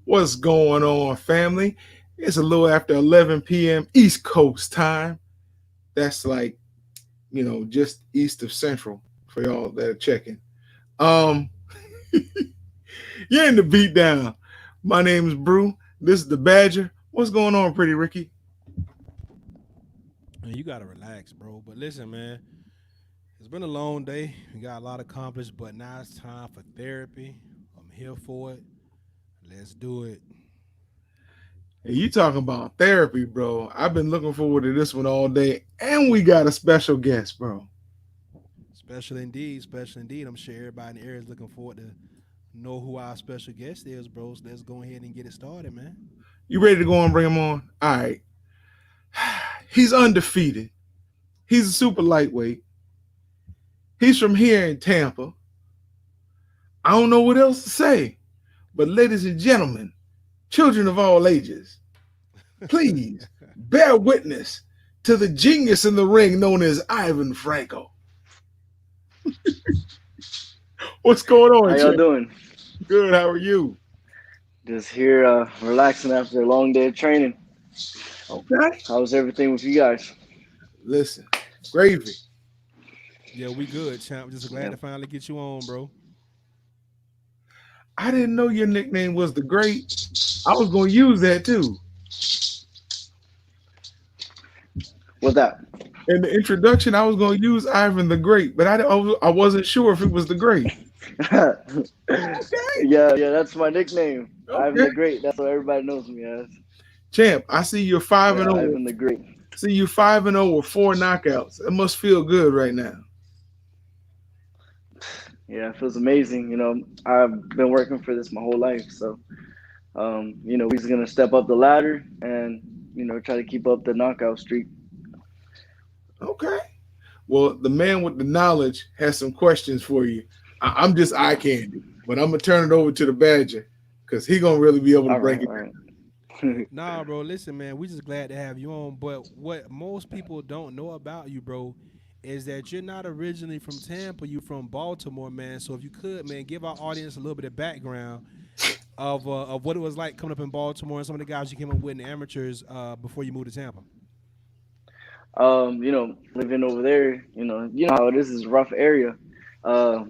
What's going on, family? It's a little after 11 p.m. East Coast time. That's like, just east of Central for y'all that are checking. Um, you're in the Beatdown. My name is Brew. This is the Badger. What's going on, Pretty Ricky? Man, you gotta relax, bro. But listen, man, it's been a long day. We got a lot accomplished, but now it's time for therapy. I'm here for it. Let's do it. Hey, you talking about therapy, bro. I've been looking forward to this one all day. And we got a special guest, bro. Special indeed, special indeed. I'm sure everybody in the area is looking forward to know who our special guest is, bro. So let's go ahead and get it started, man. You ready to go and bring him on? All right. He's undefeated. He's a super lightweight. He's from here in Tampa. I don't know what else to say. But ladies and gentlemen, children of all ages, please bear witness to the genius in the ring known as Ivan Franco. What's going on, How y'all champ? doing? Good, how are you? Just here relaxing after a long day of training. Okay. How's everything with you guys? Listen, gravy. Yeah, we good, champ. Just glad Yeah. to finally get you on, bro. I didn't know your nickname was the Great. I was going to use that too. What's that? In the introduction, I was going to use Ivan the Great, but I wasn't sure if it was the Great. Okay. Yeah, that's my nickname. Ivan Okay. the Great. That's what everybody knows me as. Champ, I see you're 5 and Yeah, 0. Ivan the Great. See you 5 and 0 with 4 knockouts. It must feel good right now. Yeah, it feels amazing. I've been working for this my whole life. So, we're just gonna step up the ladder and try to keep up the knockout streak. Okay. Well, the man with the knowledge has some questions for you. I'm just eye candy, but I'm gonna turn it over to the Badger because he gonna really be able to All break right, it all down. right. Nah, bro. Listen, man. We just glad to have you on. But what most people don't know about you, bro, is that you're not originally from Tampa. You from Baltimore, man. So if you could, man, give our audience a little bit of background of what it was like coming up in Baltimore and some of the guys you came up with in the amateurs before you moved to Tampa. Living over there, you know how it is a rough area. Uh,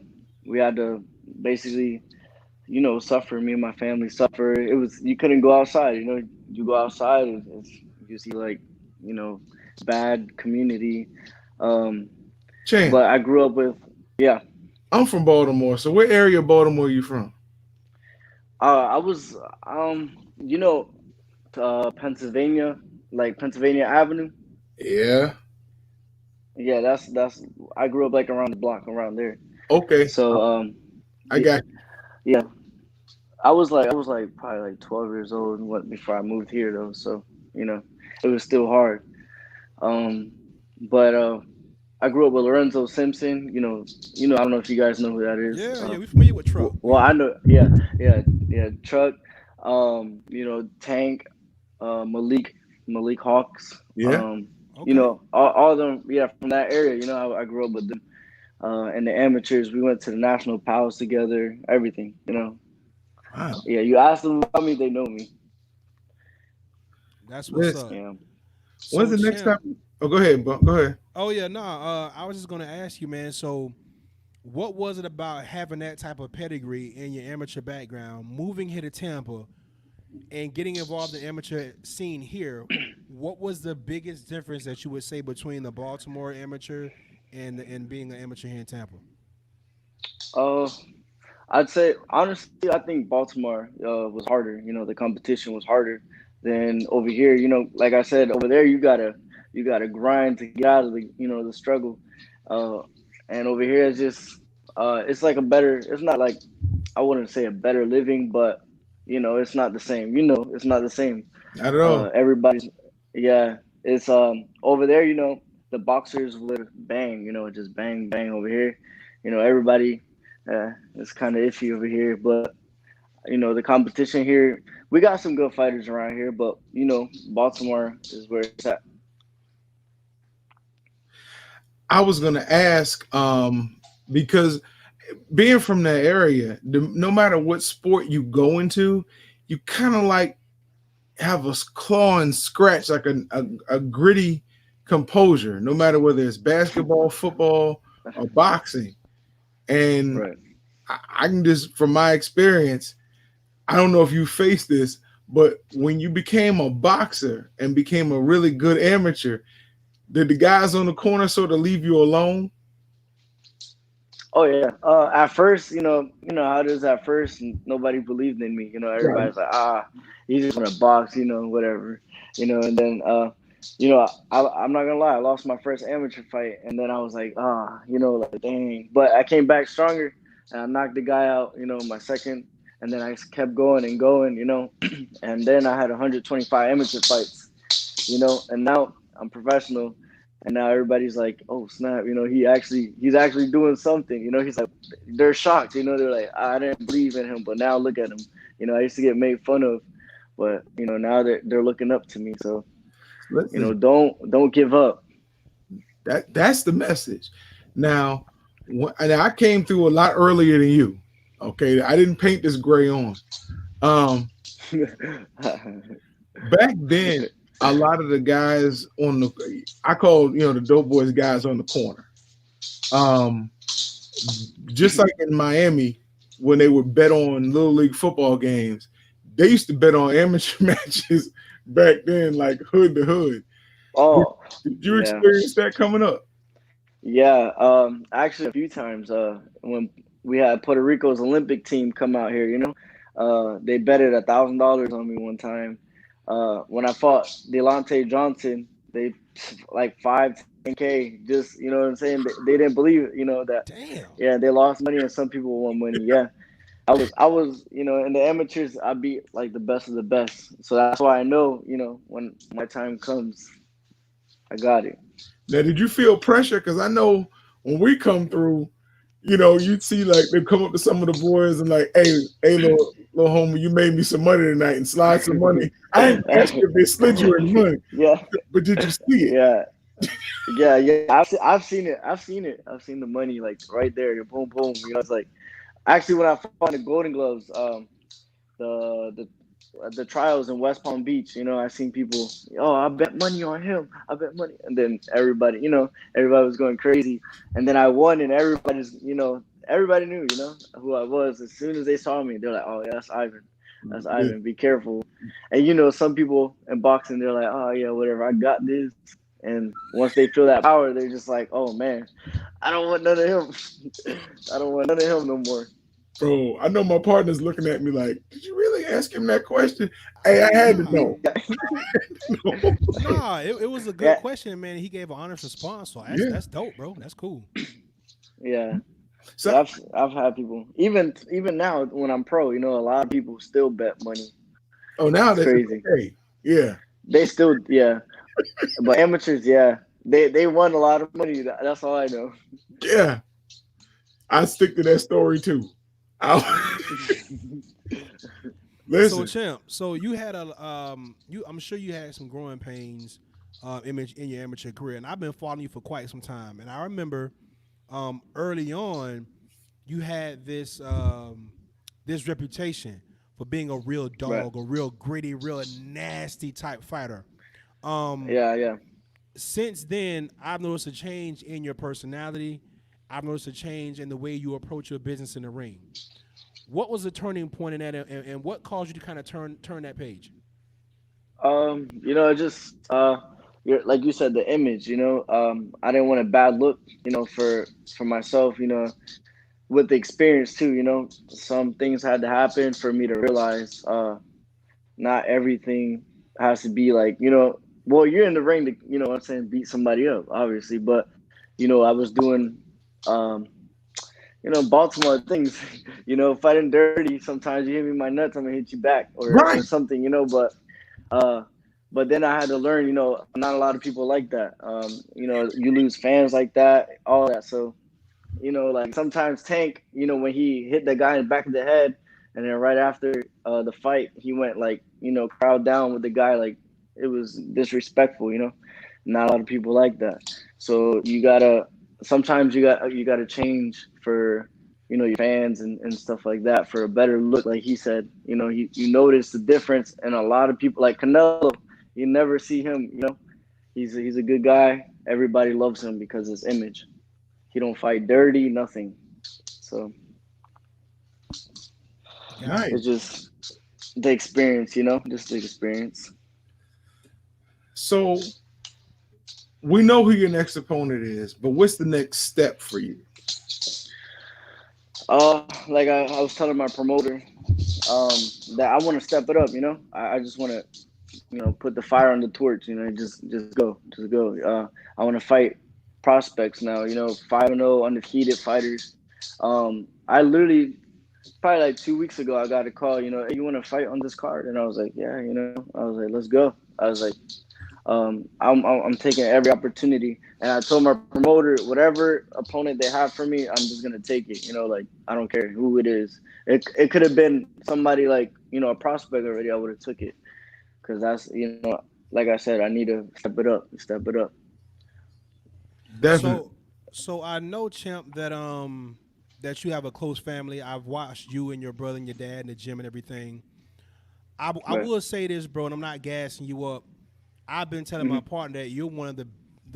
we had to basically, suffer. Me and my family suffer. It was you couldn't go outside. You go outside, you see like, you know, bad community. Um, Champ, but I grew up with, yeah. I'm from Baltimore. So where area of Baltimore are you from? I was, you know, Pennsylvania, like Pennsylvania Avenue. Yeah. Yeah, that's. I grew up like around the block around there. Okay. So, I got you. yeah, I was like probably like 12 years old before I moved here though. So, you know, it was still hard. Um, but I grew up with Lorenzo Simpson. I don't know if you guys know who that is. Yeah, yeah. We familiar with Truck. Well, I know. Yeah, yeah. Truck. Tank. Malik Hawks. Yeah. Okay. All of them. Yeah, from that area. I grew up with them. And the amateurs, we went to the national palace together. Everything. Wow. Yeah, you ask them about me, they know me. That's what's Listen, up. Yeah. when's So, the next champ. time? Oh, go ahead, bro. Go ahead. Oh yeah, nah. I was just gonna ask you, man. So, what was it about having that type of pedigree in your amateur background, moving here to Tampa, and getting involved in the amateur scene here? What was the biggest difference that you would say between the Baltimore amateur and being an amateur here in Tampa? Uh, I'd say honestly, I think Baltimore was harder. The competition was harder than over here. Like I said, over there you gotta grind to get out of the struggle. Uh, and over here it's like a better. It's not like I wouldn't say a better living, but it's not the same. It's not the same. Not at all. Everybody's yeah. It's over there. The boxers would bang. Just bang bang over here. Everybody. It's kind of iffy over here, but the competition here. We got some good fighters around here, but Baltimore is where it's at. I was gonna ask, because being from that area, no matter what sport you go into, you kind of like have a claw and scratch, like a gritty composure, no matter whether it's basketball, football, or boxing. And Right. I can just, from my experience, I don't know if you faced this, but when you became a boxer and became a really good amateur, did the guys on the corner sort of leave you alone? Oh yeah. At first, you know how it is. At first, nobody believed in me. You know, Right. everybody's like, he's just gonna box. You know, whatever. You know, and then, I'm not gonna lie. I lost my first amateur fight, and then I was like, like dang. But I came back stronger, and I knocked the guy out. You know, my second, and then I just kept going and going. You know, and then I had 125 amateur fights. You know, and now I'm professional, and now everybody's like, oh snap, he's actually doing something. You know, he's like, they're shocked. You know, they're like, I didn't believe in him, but now look at him. You know, I used to get made fun of, but now they're looking up to me. So Listen, don't give up. that's the message. Now, and I came through a lot earlier than you. Okay, I didn't paint this gray on. Um, Back then, a lot of the guys on the, I call, the dope boys guys on the corner. Um, just like in Miami, when they would bet on little league football games, they used to bet on amateur matches back then, like hood to hood. Did, Oh did you yeah, experience that coming up? yeah. Actually, a few times. When we had Puerto Rico's Olympic team come out here, they betted $1,000 on me one time. When I fought Delonte Johnson, they like 5, 10K. Just what I'm saying. They didn't believe it. That. Damn. Yeah, they lost money and some people won money. Yeah, I was in the amateurs. I beat like the best of the best. So that's why I know when my time comes, I got it. Now, did you feel pressure? Because I know when we come through, you'd see like they come up to some of the boys and like, hey, little homie, you made me some money tonight and slide some money. I didn't ask you if they slid you any money, Yeah, but did you see it? yeah, yeah. I've seen it. I've seen it. I've seen the money like right there. Boom, boom. It's like actually when I fought the Golden Gloves, the the trials in West Palm Beach. I seen people. Oh, I bet money on him. I bet money, and then everybody was going crazy, and then I won, and everybody knew, who I was. As soon as they saw me, they're like, oh yeah, that's Ivan. That's Yeah. Ivan. Be careful. And some people in boxing, they're like, oh yeah, whatever. I got this. And once they feel that power, they're just like, oh man, I don't want none of him. I don't want none of him no more. Bro, I know my partner's looking at me like, did you really ask him that question? Hey, I had to Nah. know. Nah, it was a good Yeah, question, man. He gave an honest response, so that's Yeah. that's dope, bro. That's cool. yeah. So, Yeah, I've had people even now when I'm pro, a lot of people still bet money. oh, now It's that it's crazy. okay. Yeah. They still, yeah, but amateurs, yeah, they won a lot of money. That's all I know. Yeah. I stick to that story too. I, So listen, champ, so you had I'm sure you had some growing pains image in your amateur career, and I've been following you for quite some time. And I remember early on you had this reputation for being a real Right. dog, a real gritty, real nasty type fighter. Um, Yeah, yeah. since then, I've noticed a change in your personality. I've noticed a change in the way you approach your business in the ring. What was the turning point in that, and what caused you to kind of turn that page? Just like you said, the image. I didn't want a bad look. For myself. With the experience too. Some things had to happen for me to realize. Not everything has to be like. Well, you're in the ring to. What I'm saying, beat somebody up, obviously, but. I was doing. Um, Baltimore things. Fighting dirty. Sometimes you hit me in my nuts, I'm gonna hit you back, or right. something. Uh, but then I had to learn. Not a lot of people like that. You lose fans like that, all that. So like sometimes Tank, when he hit the guy in the back of the head, and then right after the fight, he went like crowd down with the guy, like it was disrespectful. Not a lot of people like that. So you gotta sometimes you gotta change for your fans and stuff like that for a better look. Like he said, you notice the difference, and a lot of people like Canelo, you never see him. He's a good guy. Everybody loves him because of his image. He don't fight dirty, nothing. So Got Nice. it. it's just the experience, just the experience. So we know who your next opponent is, but what's the next step for you? Like I was telling my promoter, um, that I want to step it up. I just want to, put the fire on the torch. Just go. I want to fight prospects now. 5-0 undefeated fighters. I literally probably like 2 weeks ago, I got a call. Hey, you want to fight on this card? And I was like, yeah. I was like, let's go. I was like, I'm taking every opportunity, and I told my promoter, whatever opponent they have for me, I'm just gonna take it. Like I don't care who it is. It could have been somebody like a prospect already. I would have took it because that's like I said, I need to step it up, step it up. Definitely. So I know, Champ, that you have a close family. I've watched you and your brother and your dad in the gym and everything. I Right. will say this, bro, and I'm not gassing you up. I've been telling my Hmm. partner that you're one of the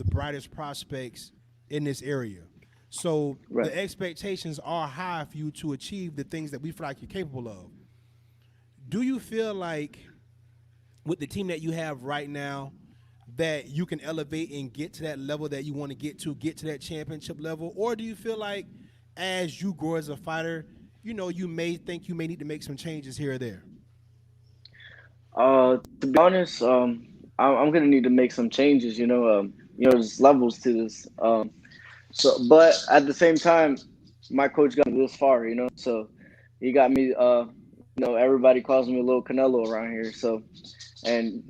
brightest prospects in this area. So Right. the expectations are high for you to achieve the things that we feel like you're capable of. Do you feel like with the team that you have right now that you can elevate and get to that level that you want to get to that championship level? Or do you feel like as you grow as a fighter, you may think you may need to make some changes here or there? To be honest, I'm gonna need to make some changes. There's levels to this. So, but at the same time, my coach got me this far. So he got me. Everybody calls me a little Canelo around here. So, and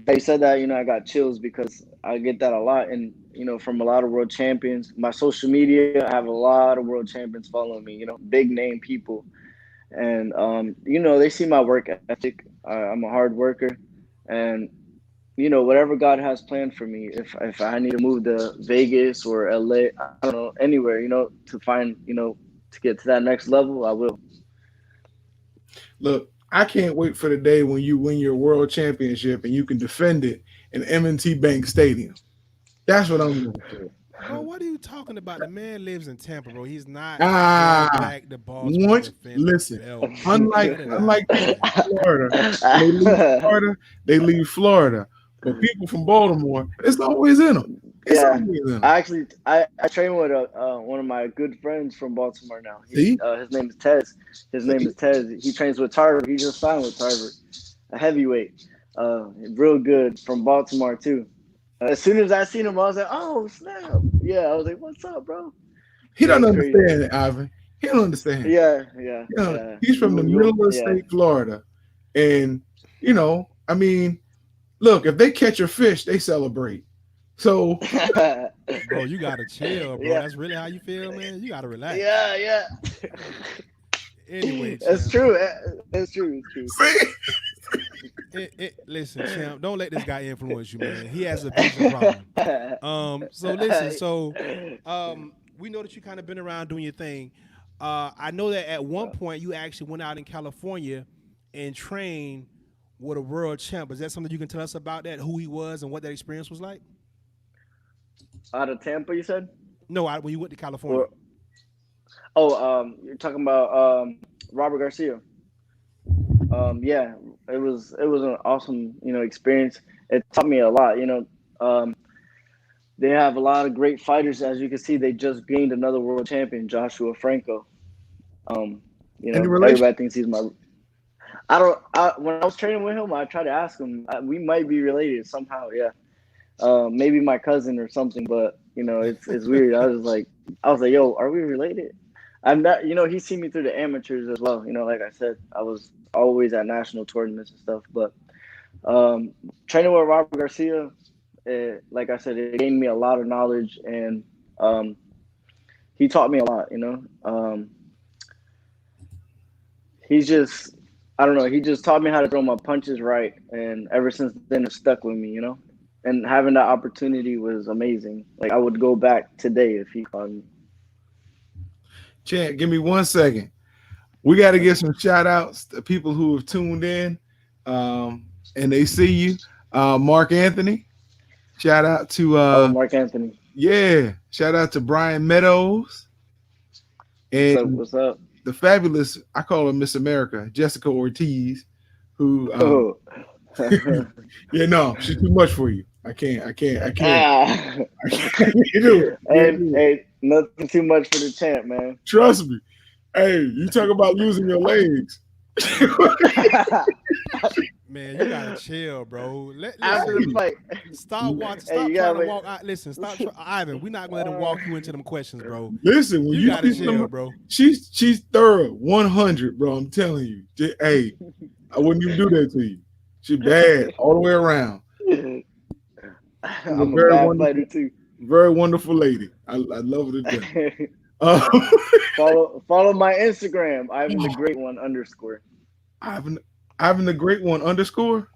they said that I got chills because I get that a lot, and from a lot of world champions. My social media, I have a lot of world champions following me. Big name people, and they see my work ethic. I'm a hard worker, and whatever God has planned for me. If I need to move to Vegas or LA, I don't know, anywhere, to find, to get to that next level, I will. Look, I can't wait for the day when you win your world championship and you can defend it in M&T Bank Stadium. That's what I'm going to do. Bro, what are you talking about? The man lives in Tampa, bro. He's not going Ah, back to Baltimore to once defend the listen. belt, man. Unlike Cut it out, unlike people man. from Florida, when they leave Florida, they leave Florida. But people from Baltimore, it's always in them. It's Yeah, always in them. I train with one of my good friends from Baltimore now. See, His name is Tez. His name see, is Tez. He trains with Tarver. He just signed with Tarver, a heavyweight, real good from Baltimore too. As soon as I seen him, I was like, "Oh snap!" Yeah, I was like, "What's up, bro?" he It don't was crazy. understand it, Ivan. He don't understand. Yeah, yeah, Yeah, yeah. he's from the middle of the Yeah. state, Florida, and I mean, look, if they catch a fish, they celebrate. So Bro, you gotta chill, bro. Yeah, That's really how you feel, man. You gotta relax. yeah. Anyway, That's champ. true. That's true. It's true. see, Listen, champ. Don't let this guy influence you, man. He has a vision problem. So listen. We know that you kind of been around doing your thing. I know that at one point you actually went out in California and trained with a world champ. Is that something you can tell us about that? Who he was and what that experience was like? Out of Tampa, you said? No, when you went to California. Or you're talking about Robert Garcia. Yeah, it was an awesome experience. It taught me a lot. They have a lot of great fighters. As you can see, they just gained another world champion, Joshua Franco. and the relation. Everybody thinks he's my. I don't. When I was training with him, I tried to ask him. We might be related somehow. Yeah, maybe my cousin or something. But it's weird. I was like, yo, are we related? I'm not. He's seen me through the amateurs as well. Like I said, I was always at national tournaments and stuff. But um, training with Robert Garcia, like I said, it gained me a lot of knowledge, and um, he taught me a lot. He's just, I don't know, he just taught me how to throw my punches right, and ever since then, it stuck with me. And having that opportunity was amazing. Like I would go back today if he called me. Champ, give me 1 second. We got to get some shout outs to people who have tuned in and they see you. Mark Anthony, shout out to, Oh, Mark Anthony, yeah, shout out to Brian Meadows what's up? and What's up? the fabulous, I call her Miss America, Jessica Ortiz, who, Oh, yeah, no, she's too much for you. I can't, ah, I can't do it. I can't and do it. hey, nothing too much for the champ, man. Trust me. Hey, you talk about losing your legs. Man, you gotta chill, bro. After Listen, the fight, stop watching. hey, Stop you trying gotta to wait. walk. Listen, stop, Ivan. We're not gonna let him walk you into them questions, bro. Listen, when You you gotta see chill, some, bro. she's thorough, 100, bro. I'm telling you. Hey, I wouldn't even do that to you. She bad all the way around. She's a I'm a bad fighter too. very wonderful lady. I love her to death. Uh, Follow my Instagram, Ivan the Great One underscore. Ivan, Ivan the Great One underscore.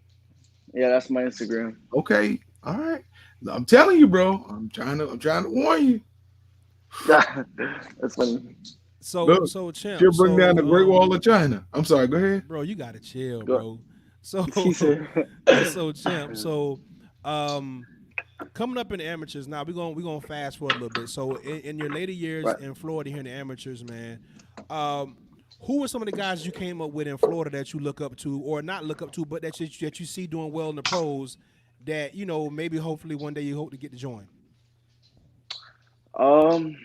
Yeah, that's my Instagram. Okay, all right. I'm telling you, bro. I'm trying to warn you. That's funny. So, Look, so champ. she'll bring down So, the Great Wall of China. I'm sorry. Go ahead. bro, you gotta chill, Go. bro. So, He said, so champ. So, um, coming up in the amateurs now, we're gonna fast forward a little bit. So, in your later years right. in Florida, here in the amateurs, man, um, who were some of the guys you came up with in Florida that you look up to, or not look up to, but that you see doing well in the pros? That maybe hopefully one day you hope to get to join. Um.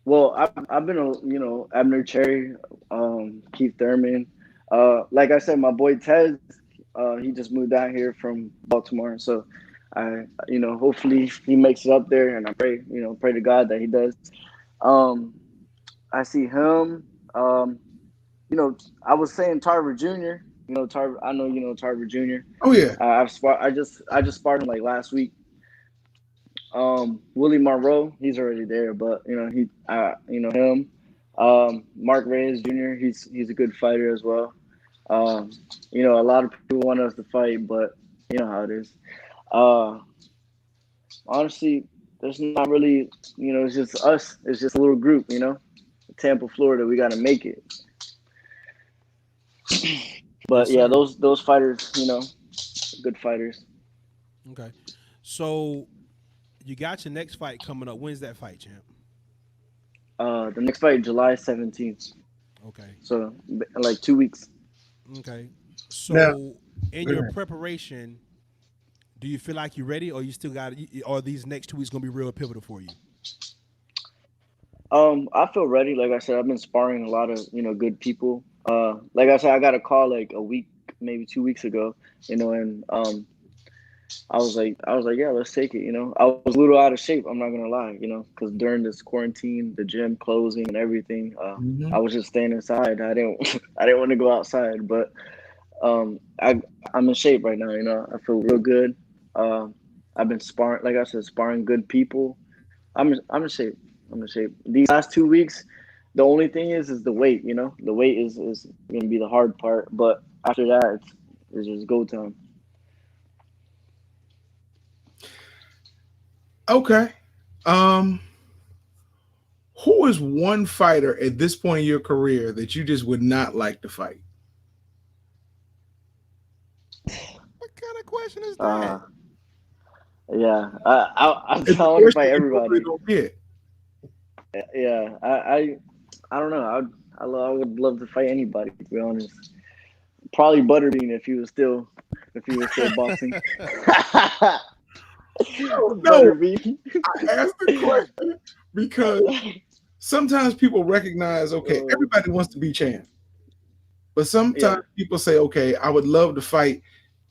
Well, I've been Abner Cherry, Keith Thurman. Like I said, my boy Tez, he just moved out here from Baltimore, so hopefully he makes it up there, and I pray to God that he does. Um, I see him. Um, I was saying Tarver Jr. Tarver. I know Tarver Jr. Oh yeah. I just sparred him like last week. Willie Monroe, he's already there, but him. Mark Reyes Jr. He's a good fighter as well. Um, a lot of people want us to fight, but you know how it is. Uh, Honestly, there's not really, it's just us. It's just a little group, Tampa, Florida. We got to make it. But Yes, yeah, sir. those fighters, good fighters. Okay. So you got your next fight coming up. When's that fight, champ? The next fight, July 17th. Okay. So like 2 weeks. Okay. Now, So in your preparation, do you feel like you're ready, or you still got? Or these next 2 weeks gonna be real pivotal for you? I feel ready. Like I said, I've been sparring a lot of good people. Like I said, I got a call like a week, maybe 2 weeks ago. And I was like, yeah, let's take it. I was a little out of shape. I'm not gonna lie. Because during this quarantine, the gym closing and everything, mhm. I was just staying inside. I didn't I didn't want to go outside, but I'm in shape right now. I feel real good. Um, I've been sparring, like I said, sparring good people. I'm in shape. I'm in shape. These last 2 weeks, the only thing is the weight. The weight is gonna be the hard part. But after that, it's just go time. Okay. Um, who is one fighter at this point in your career that you just would not like to fight? What kind of question is that? Uh, yeah. I It's a want to question fight you normally everybody. don't get. Yeah. I don't know. I would love to fight anybody. To be honest, probably Butterbean if he was still boxing. No, Butterbean. I asked the question because sometimes people recognize, okay, Uh, everybody wants to be champ, but sometimes yeah. people say, okay, I would love to fight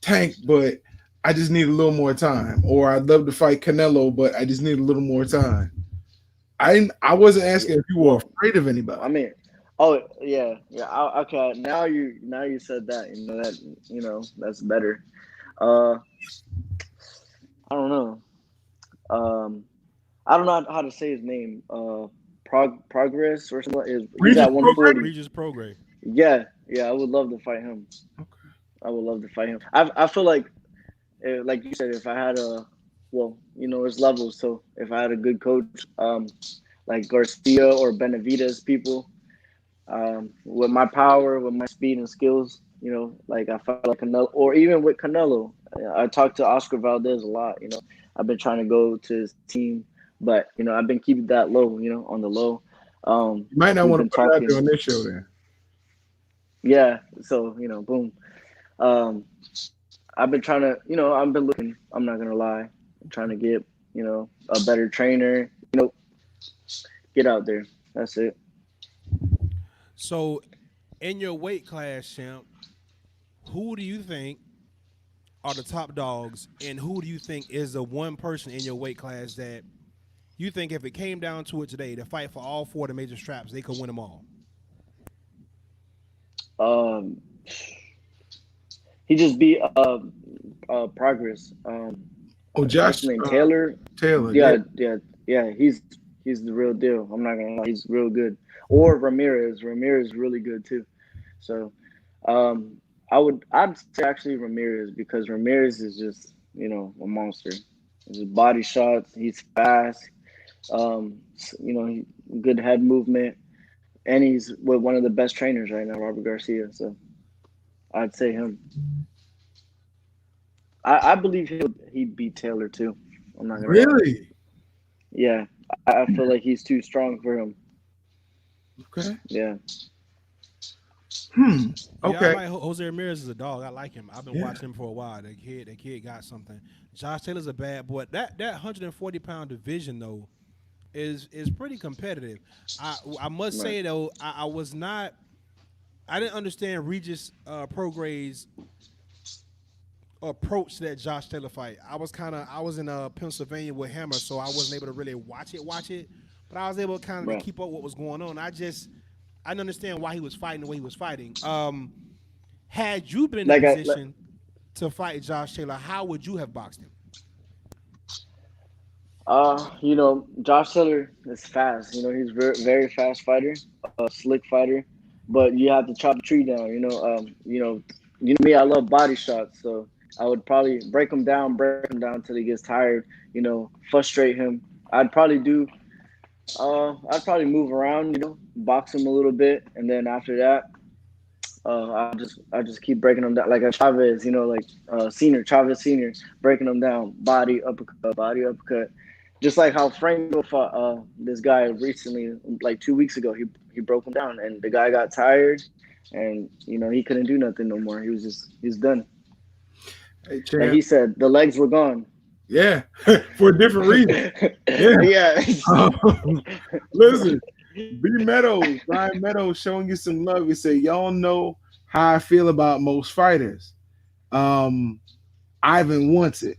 Tank, but I just need a little more time, or I'd love to fight Canelo, but I just need a little more time. I wasn't Yeah. asking if you were Well, afraid of I anybody. mean, oh yeah, yeah. Okay, now you said that. That's better. Uh, I don't know. Um, I don't know how to say his name. Progress or something. He's Regis at Prograis? 140. Regis Prograde. Yeah. I would love to fight him. Okay. I would love to fight him. I feel like you said, if I had a, well, there's levels. So if I had a good coach, like Garcia or Benavides people. With my power, with my speed and skills, like I felt like Canelo, or even with Canelo, I talked to Oscar Valdez a lot. I've been trying to go to his team, but I've been keeping that low, on the low. You might not We've want to been put it out there talking, on this show then. yeah. So boom. Um, I've been trying to, I've been looking. I'm not gonna lie, I'm trying to get, a better trainer. Get out there. That's it. So, in your weight class, champ, who do you think are the top dogs, and who do you think is the one person in your weight class that you think if it came down to it today to fight for all four of the major straps, they could win them all? Um, he just beat Progress. Oh, What's Josh his name? Taylor. Taylor, yeah. Yeah. He's the real deal. I'm not gonna lie. He's real good. Or Ramirez. Ramirez is really good too. So, um, I'd say actually Ramirez, because Ramirez is just a monster. His body shots. He's fast. Good head movement, and he's with one of the best trainers right now, Robert Garcia. So I'd say him. I believe he'd beat Taylor too. I'm not gonna lie. Really? Yeah, I feel like he's too strong for him. Okay. Yeah. Yeah, I Okay. like Jose Ramirez is a dog. I like him. I've been Yeah. watching him for a while. The kid got something. Josh Taylor's a bad boy. That 140-pound division though is pretty competitive. I must Right. say though, I was not. I didn't understand Regis Prograis' approach to that Josh Taylor fight. I was in Pennsylvania with Hammer, so I wasn't able to really watch it. But I was able to kind of Right. keep up what was going on. I didn't understand why he was fighting the way he was fighting. Had you been in a Like position to fight Josh Taylor, how would you have boxed him? Josh Taylor is fast. He's very, very fast fighter, slick fighter. But you have to chop the tree down. You know me. I love body shots, so I would probably break him down until he gets tired. Frustrate him. I'd probably do. I'd probably move around. Box him a little bit, and then after that, I just keep breaking them down like a Chavez. Like senior Chavez senior, breaking them down, body uppercut. Just like how Franco fought this guy recently, like 2 weeks ago. He broke him down, and the guy got tired, and he couldn't do nothing no more. He's done. Hey, And champ. he said the legs were gone. Yeah. For a different reason. Yeah. Yeah. Listen, Brian Meadows showing you some love. He said, y'all know how I feel about most fighters. Ivan wants it.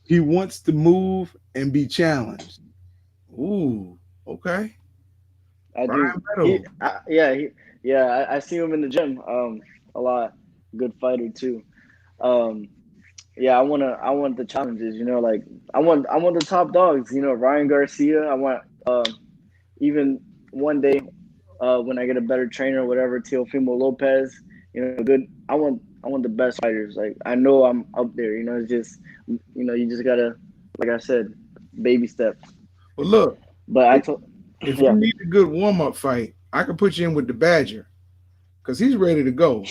He wants to move and be challenged. Ooh, okay. I do. Brian Meadows. I see him in the gym a lot. Good fighter too. Um, yeah, I want the challenges. Like I want the top dogs. Ryan Garcia. I want even one day when I get a better trainer or whatever, Teofimo Lopez. Good. I want the best fighters. Like I know I'm up there. It's just you just gotta, like I said, baby steps. Well, look, But I told if you yeah. need a good warm up fight, I can put you in with the Badger because he's ready to go.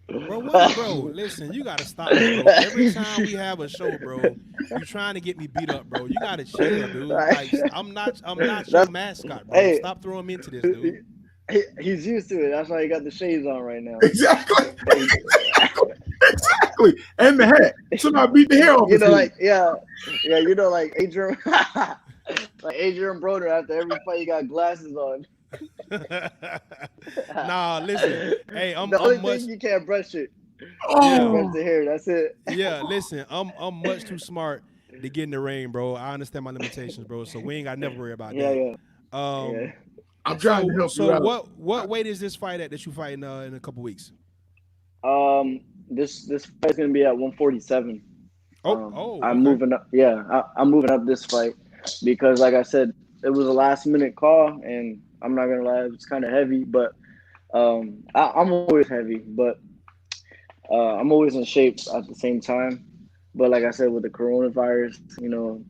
Bro, listen, you gotta stop this, bro. Every time we have a show, bro, you trying to get me beat up, bro. You gotta chill, dude. Like I'm not your That's mascot, bro. hey. Stop throwing me into this, dude. He's used to it. That's why he got the shades on right now. Exactly. Exactly. And the hat. Somebody beat the hair off his head. Like like Adrian, like Adrian Broner. After every fight, he got glasses on. Nah, listen. Hey, The only thing you can't brush it. Brush Oh, the hair. That's it. yeah, listen. I'm much too smart to get in the ring, bro. I understand my limitations, bro. So we ain't got to never worry about Yeah, that. yeah, Um, yeah. I'm trying to help so you out. what weight is this fight at that you fight in a couple weeks? This fight's gonna be at 147. I'm Okay. moving up. Yeah, I'm moving up this fight because, like I said, it was a last minute call, and I'm not gonna lie, it's kind of heavy. But I'm always heavy, but I'm always in shape at the same time. But like I said, with the coronavirus,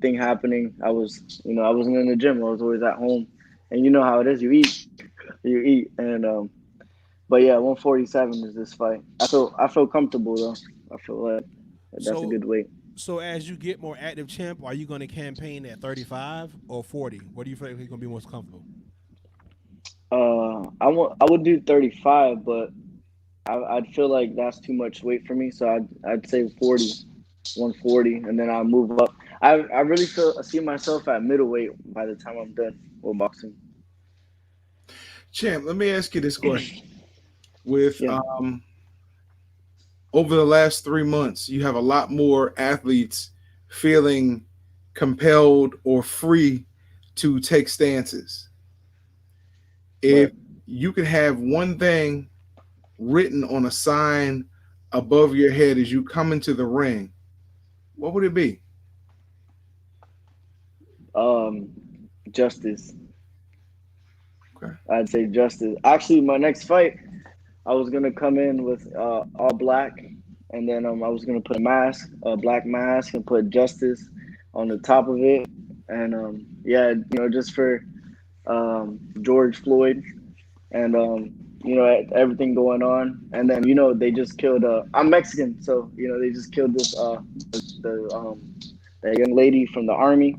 thing happening, I wasn't in the gym. I was always at home, and you know how it is. You eat, and but yeah, 147 is this fight. I feel comfortable though. I feel like that's a So good weight. so as you get more active, champ, are you going to campaign at 35 or 40? What do you feel like is going to be most comfortable? I would do 35, but I'd feel like that's too much weight for me. So I'd say 40, 140, and then I'll move up. I really see myself at middleweight by the time I'm done with boxing. Champ, let me ask you this question. With Yeah. over the last 3 months, you have a lot more athletes feeling compelled or free to take stances. If Right. you could have one thing written on a sign above your head as you come into the ring, what would it be? Um, Justice. Okay. I'd say justice. Actually, my next fight, I was gonna come in with all black, and then I was gonna put a black mask, and put justice on the top of it, and yeah, just for George Floyd, and everything going on, and then they just killed. I'm Mexican, so they just killed this the that young lady from the army,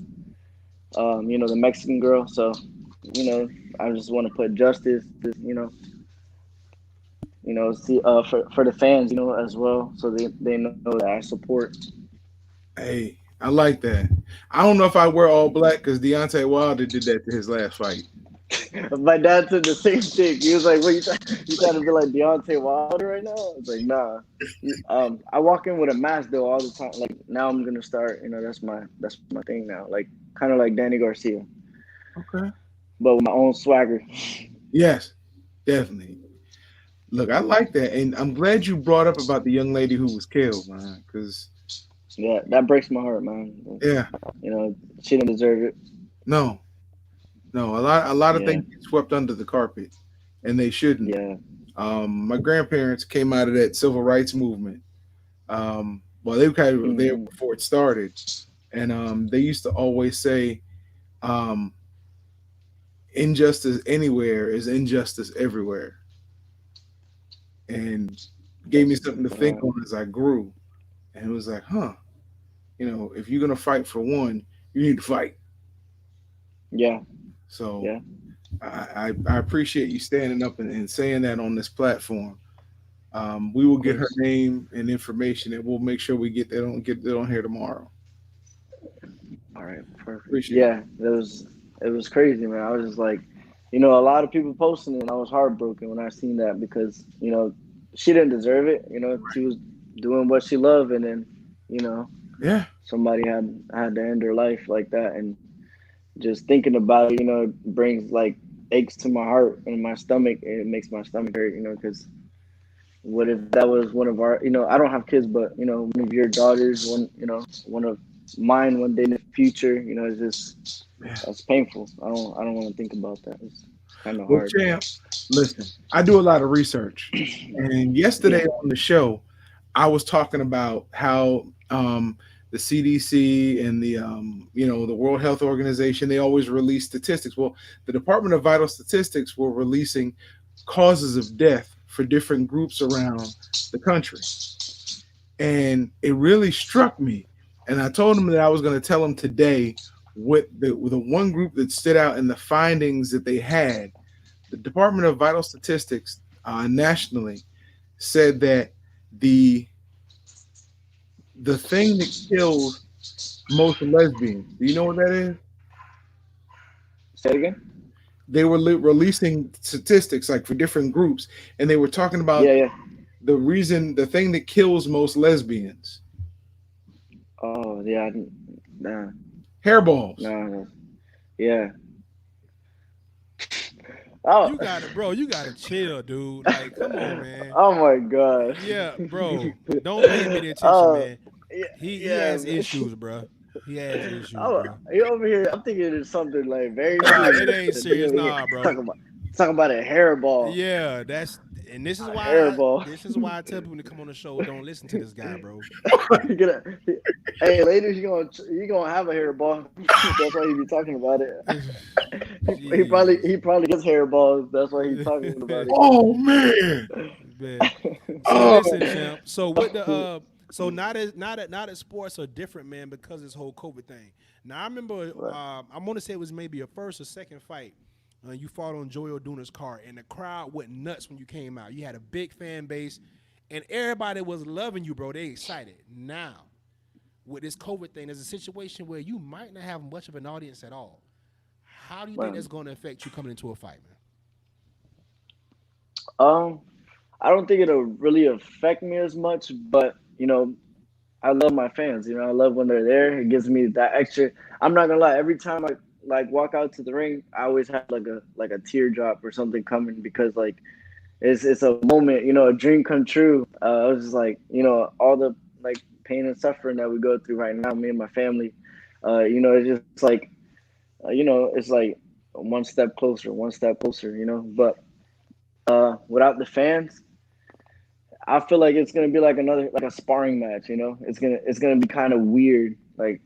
the Mexican girl. So you know I just want to put justice, see for the fans, as well, so they know that I support. Hey, I like that. I don't know if I wear all black because Deontay Wilder did that to his last fight. My dad said the same thing. He was like, "What you trying to be like Deontay Wilder right now?" I was like, "Nah." I walk in with a mask though all the time. Like now, I'm gonna start. That's my thing now. Like kind of like Danny Garcia, Okay. but with my own swagger. Yes, definitely. Look, I like that, and I'm glad you brought up about the young lady who was killed, man. Because Yeah, that breaks my heart, man. yeah, She didn't deserve it. no, no, a lot of Yeah, things get swept under the carpet, and they shouldn't. yeah. My grandparents came out of that civil rights movement. Well, they kind of were there Hmm. before it started, and they used to always say, um, "Injustice anywhere is injustice everywhere," and gave me That's something to right. think on as I grew. And it was like, huh, if you're gonna fight for one, you need to fight. Yeah, So yeah. I appreciate you standing up and saying that on this platform. We will Of get her course. name and information, and we'll make sure we get that on here tomorrow. All right, perfect. Appreciate Yeah, it was crazy, man. I was just like, a lot of people posting it, and I was heartbroken when I seen that because she didn't deserve it. She was doing what she loved, and then you know it. Yeah, somebody had to end her life like that, and just thinking about it, it brings like aches to my heart and my stomach, and it makes my stomach hurt, because what if that was one of our, I don't have kids, but one of your daughters, one of mine one day in the future, it's just yeah. that's painful. I don't want to think about that. It's kind of Well, hard. champ, listen, I do a lot of research, and Yeah. yesterday on the show, I was talking about how the CDC and the World Health Organization, they always release statistics. Well, the Department of Vital Statistics were releasing causes of death for different groups around the country, and it really struck me. And I told them that I was going to tell them today what the one group that stood out in the findings that they had. The Department of Vital Statistics nationally said that the the thing that kills most lesbians. Do you know what that is? Say it again. They were releasing statistics like for different groups, and they were talking Yeah, about yeah. the thing that kills most lesbians: Oh, yeah. Nah, hairballs. nah, nah. Yeah. Oh. You got to, bro. You got to chill, dude. Like, come on, man. Oh my gosh. Yeah, bro. Don't pay him any attention, Oh, man. yeah, He yeah, has man. issues, bro. He has issues, Oh, bro. you over here? I'm thinking it's something like very Nah, serious. it ain't Then you serious, over here nah, bro. talking about a hairball, Yeah, that's and this is a why hairball. this is why I tell people to come on the show. Don't listen to this guy, bro. You gonna, hey, later you gonna have a hairball. That's why you be talking about it. Jeez. he probably gets hairballs. That's why he's talking about Oh man. Man. So Oh, listen, champ. So with the so not as sports are different, man, because of this whole COVID thing. Now I remember Right. I'm gonna say it was maybe a first or second fight. You fought on Joy Oduna's card, and the crowd went nuts when you came out. You had a big fan base, and everybody was loving you, bro. They excited. Now, with this COVID thing, there's a situation where you might not have much of an audience at all. How do you think Right. that's going to affect you coming into a fight, man? Um, I don't think it'll really affect me as much, but I love my fans. I love when they're there. It gives me that extra. I'm not gonna lie. Every time I like walk out to the ring, I always have like a teardrop or something coming because like it's a moment, a dream come true. I was just like, all the like pain and suffering that we go through right now, me and my family. It's just like, it's like one step closer. But without the fans, I feel like it's gonna be like another like a sparring match. It's gonna be kind of weird. Like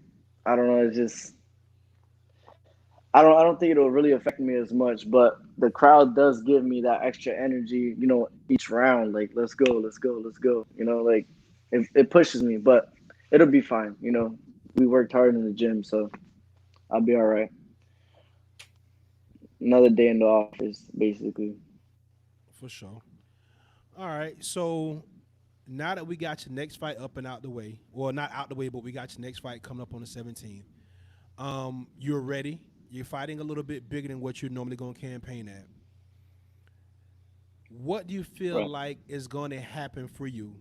I don't know. It's just I don't think it'll really affect me as much. But the crowd does give me that extra energy. Each round, like let's go, let's go, let's go. Like it pushes me, but it'll be fine. We worked hard in the gym, so I'll be all right. Another day in the office, basically. For sure. All right. So now that we got your next fight up and out the way, well, not out the way, but we got your next fight coming up on the 17th. You're ready. You're fighting a little bit bigger than what you're normally going to campaign at. What do you feel Right, like is going to happen for you?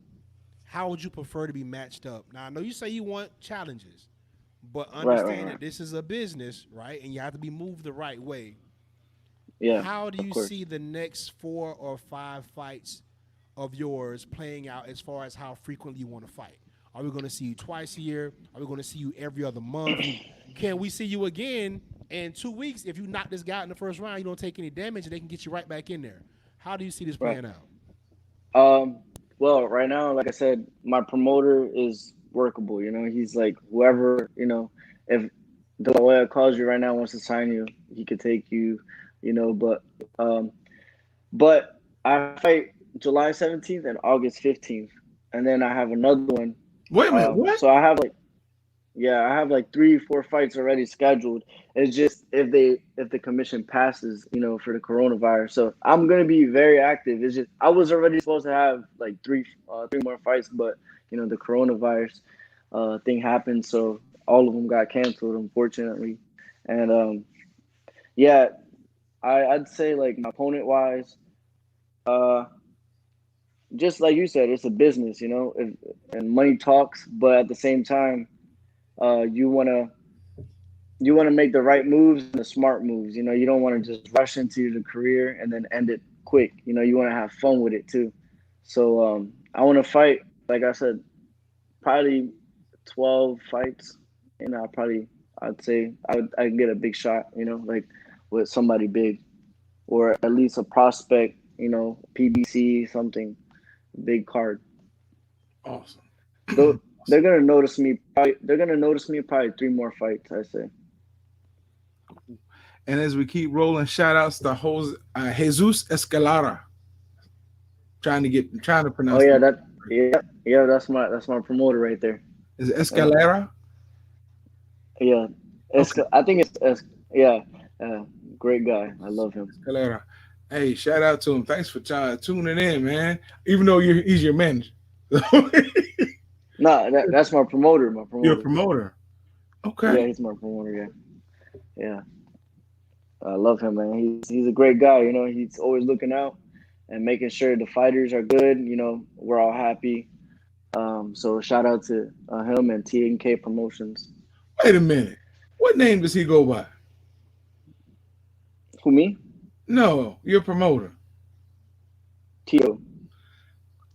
How would you prefer to be matched up? Now, I know you say you want challenges, but right, right, understand right. that this is a business, right? And you have to be moved the right way. Yeah, How do of you course. see the next 4 or 5 fights of yours playing out as far as how frequently you want to fight? Are we going to see you twice a year? Are we going to see you every other month? Can we see you again in 2 weeks? If you knock this guy out in the first round, you don't take any damage, and they can get you right back in there. How do you see this Right. playing out? Um, well, right now, like I said, my promoter is workable. He's like whoever, if De La Hoya calls you right now, wants to sign you, he could take you, um, but I fight July 17th and August 15th, and then I have another one. wait a minute. What? So I have like yeah, I have like 3, 4 fights already scheduled. It's just if the commission passes, for the coronavirus. So I'm gonna be very active. It's just I was already supposed to have like three more fights, but the coronavirus thing happened, so all of them got canceled, unfortunately. And yeah, I'd say like my opponent wise, uh, just like you said, it's a business, and money talks, but at the same time, you want to make the right moves and the smart moves. You don't want to just rush into the career and then end it quick. You want to have fun with it too. So I want to fight. Like I said, probably 12 fights. I'd say I'd get a big shot. Like with somebody big or at least a prospect. PBC something big card. Awesome. Though they're gonna notice me. They're gonna notice me probably 3 more fights. I say. And as we keep rolling, shout outs to Jesus Escalera. Trying to Oh pronounce yeah, the yeah. That's my promoter right there. is it Yeah, Escalera? yeah. Okay, I think yeah. Uh, Great guy. I love him. Escalera. Hey, shout out to him. Thanks for tuning in, man. Even though he's your manager. No, that's my promoter. My You're a promoter. promoter. Okay. Yeah, he's my promoter. Yeah. I love him, man. He's a great guy. He's always looking out and making sure the fighters are good. We're all happy. So shout out to him and T&K Promotions. Wait a minute. What name does he go by? Who me? No, your promoter. Tito.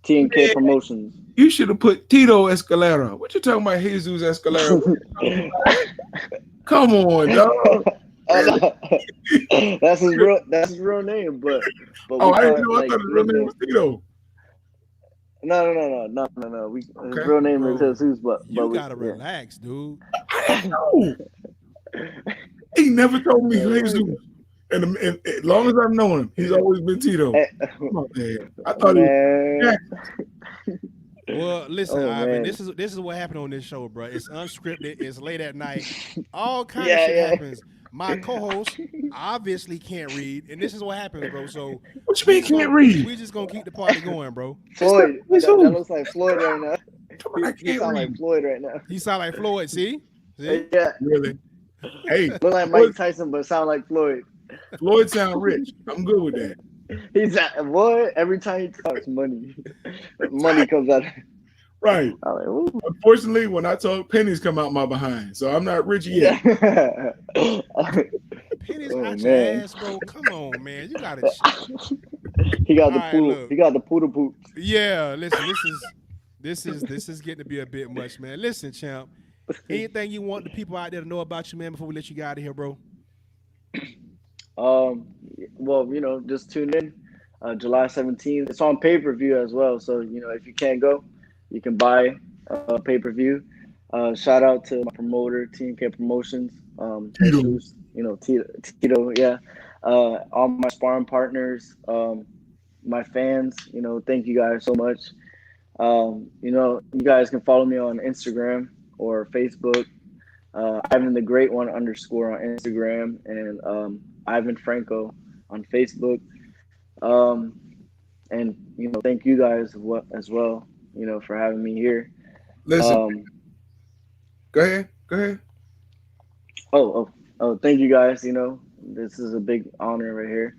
T&K Man, Promotions. you should have put Tito Escalera. What you talking about, Jesus Escalera? Come on, dog. Oh, no. That's his real name, but Oh, we I call didn't it know. I like thought his real name was Tito. no. We his Okay. real name is Bro, Jesus, but you we gotta relax, dude. I didn't know. He never told me yeah. Jesus. And as long as I've known him, he's always been Tito. Eh, Come on, man. I thought he was man. Well, listen, Oh Ivan. man. This is what happened on this show, bro. It's unscripted. It's late at night. All kind of Yeah, shit yeah. happens. My co-host obviously can't read, and this is what happens, bro. So What you mean can't read? we just gonna keep the party going, bro. Floyd. It's That who? looks like Floyd right now. I He can't sound like read. Floyd right now. He sound like Floyd. See? See? Yeah. Really? Hey, Look like Mike Tyson, but sound like Floyd. Floyd sound rich. I'm good with that. He's boy. Every time he talks, money comes out. Right. I'm like, ooh. Unfortunately, when I talk, pennies come out my behind. So I'm not rich yet. Yeah. Pennies Oh, out your man. ass, bro. Come on, man. You gotta. He got the All right, poodle. look. He got the poodle poops. Yeah, listen. This is getting to be a bit much, man. Listen, champ. Anything you want the people out there to know about you, man, before we let you get out of here, bro? Well, just tune in. July 17th. It's on pay-per-view as well. So, if you can't go, you can buy pay-per-view. Shout out to my promoter, Team K Promotions. Tito. Jesus, Tito, yeah. All my sparring partners, my fans, thank you guys so much. You guys can follow me on Instagram or Facebook. Ivan the Great One _ on Instagram, and Ivan Franco on Facebook. And thank you guys as well, for having me here. Listen, go ahead. Oh, thank you guys. This is a big honor right here.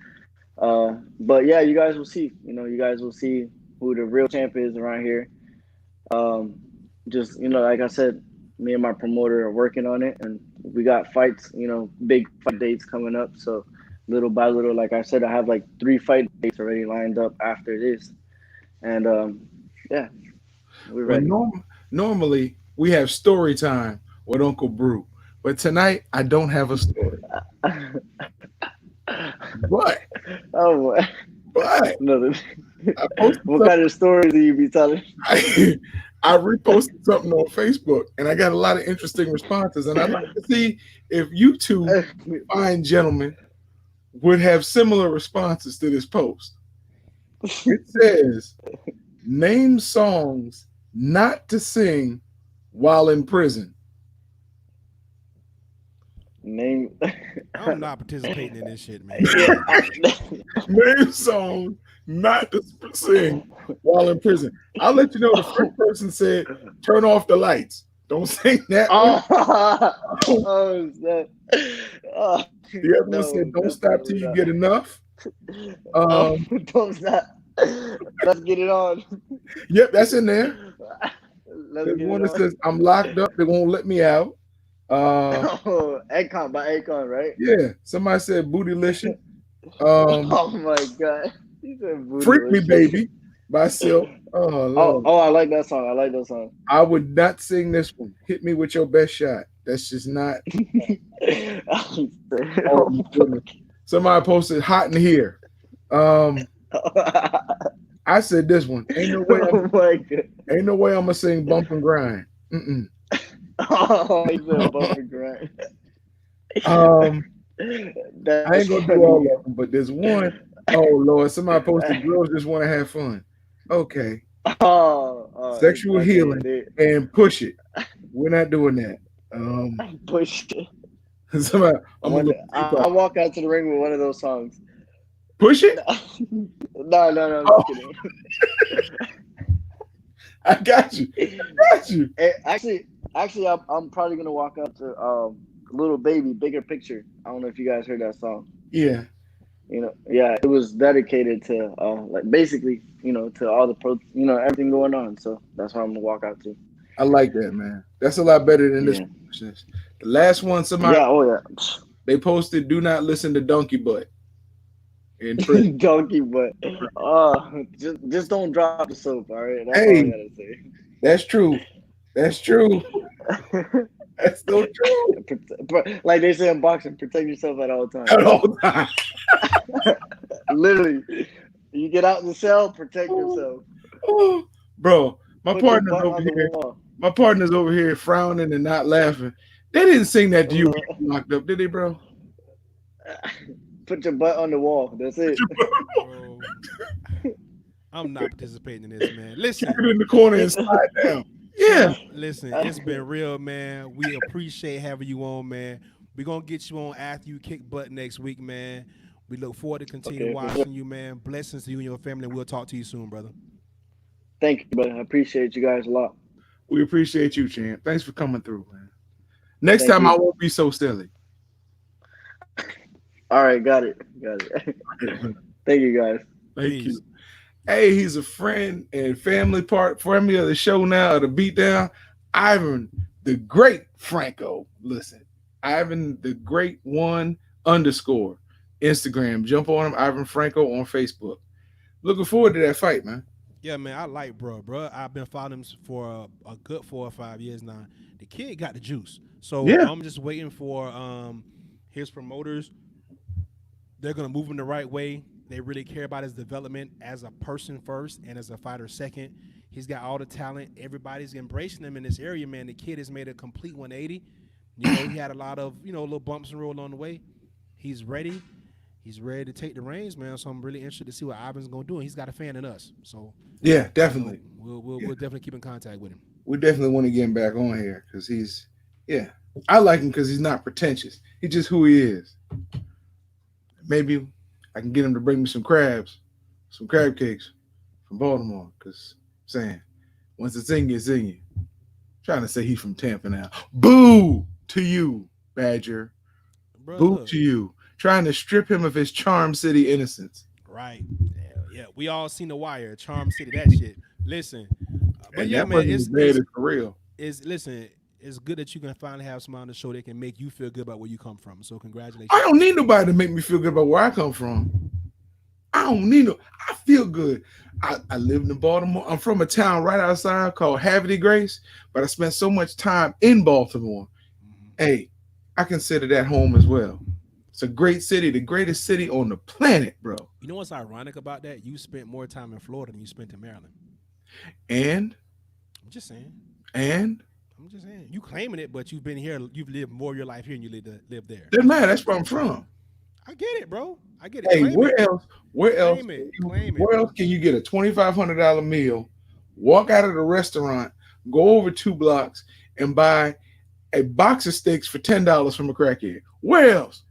But yeah, you guys will see. You guys will see who the real champ is around here. Just like I said, me and my promoter are working on it, and we got fights. Big fight dates coming up. So little by little, like I said, I have like 3 fight dates already lined up after this, and yeah, we're ready. Normally we have story time with Uncle Brew, but tonight I don't have a story. But Oh, no, I posted what kind of stories do you be telling? I reposted something on Facebook, and I got a lot of interesting responses. And I'd like to see if you two fine gentlemen would have similar responses to this post. It says, "Name songs not to sing while in prison." Name. I'm not participating in this shit, man. Name songs not to sing while in prison. I'll let you know. The first person said, "Turn off the lights. Don't sing that one." Snap. Oh, The other one said, "Don't stop till you get enough." Don't stop. Let's get it on. Yep, that's in there. Let's There's get one it that on. says, "I'm locked up. They won't let me out." Akon by Akon, right? Yeah. Somebody said, "Bootylicious." Oh my god. He said "Freak Me Bootylicious. Baby" by Silk. Oh, Lord. I like that song. I would not sing this one. "Hit Me With Your Best Shot." That's just not. Oh, my goodness. Somebody posted "Hot in Here." I said this one. Ain't no way. Oh my god. Ain't no way I'm gonna sing "Bump and Grind." Mm-mm. Oh, he said bump and grind. I ain't gonna do all of them, but there's one. Oh Lord, somebody posted "Girls Just Want to Have Fun." Okay. Sexual Healing and "Push It." We're not doing that. Push it. Somebody, I walk out to the ring with one of those songs. "Push It." No, I'm just kidding. I got you. Actually, I'm probably gonna walk out to "Little Baby, Bigger Picture." I don't know if you guys heard that song. Yeah. Yeah, it was dedicated to like basically, to all the everything going on. So that's what I'm gonna walk out to. I like that, man. That's a lot better than this. The last one, somebody they posted, "Do not listen to Donkey Butt." In prison. Donkey Butt. Just don't drop the soap, all right? That's all I gotta say. That's true. That's true. That's so true. Like they say in boxing, protect yourself at all times. At all times. Literally. You get out in the cell, protect yourself. Oh, bro, my Put partner's your butt over on the here. wall. My partner's over here frowning and not laughing. They didn't sing that to you when you were locked up, did they, bro? put your butt on the wall. That's it. bro. I'm not participating in this, man. Kick Listen, it in the corner and slide down. Yeah. champ. Listen, it's been real, man. We appreciate having you on, man. We're gonna get you on after you kick butt next week, man. We look forward to continue Okay, for sure. watching you, man. Blessings to you and your family. We'll talk to you soon, brother. Thank you, brother. I appreciate you guys a lot. We appreciate you, champ. Thanks for coming through, man. Next Thank time I you. won't be so silly. All right, got it. Got it. Thank you, guys. Thank Peace. you. Hey, he's a friend and family of the show now, of the Beatdown. Ivan, the great Franco. Listen, Ivan, the great one _ Instagram. Jump on him, Ivan Franco on Facebook. Looking forward to that fight, man. Yeah, man, I like bro. I've been following him for a good 4 or 5 years now. The kid got the juice, so Yeah. I'm just waiting for his promoters. They're gonna move him the right way. They really care about his development as a person first and as a fighter second. He's got all the talent. Everybody's embracing him in this area, man. The kid has made a complete 180. You know, he had a lot of little bumps and roll on the way. He's ready. He's ready to take the reins, man. So I'm really interested to see what Ivan's gonna do. And he's got a fan in us, so Yeah, definitely. we'll definitely keep in contact with him. We definitely want to get him back on here because I like him because he's not pretentious. He's just who he is. Maybe I can get him to bring me some crab cakes from Baltimore. Because saying, once it's in you, it's in you. Trying to say he's from Tampa now. Boo to you, Badger. Bro, Boo look, to you. Trying to strip him of his Charm City innocence. right? Yeah. We all seen The Wire, Charm City, that shit. Listen, but And yeah, that man, wasn't as bad as for real. listen. It's good that you can finally have someone on the show that can make you feel good about where you come from. So congratulations. I don't need nobody to make me feel good about where I come from. I don't need no. I feel good. I lived in Baltimore. I'm from a town right outside called Havre Grace, but I spent so much time in Baltimore. Hey, I consider that home as well. It's a great city, the greatest city on the planet, bro. You know what's ironic about that? You spent more time in Florida than you spent in Maryland. And I'm just saying. and I'm just saying. You claiming it, but you've been here. You've lived more of your life here, and you live there. doesn't matter. That's where I'm from. I get it, bro. I get it. Hey, Claim where it. else? Where else? Claim it. Claim it. Where else can you get a $2,500 meal? Walk out of the restaurant, go over 2 blocks, and buy a box of steaks for $10 from a crackhead. Where else?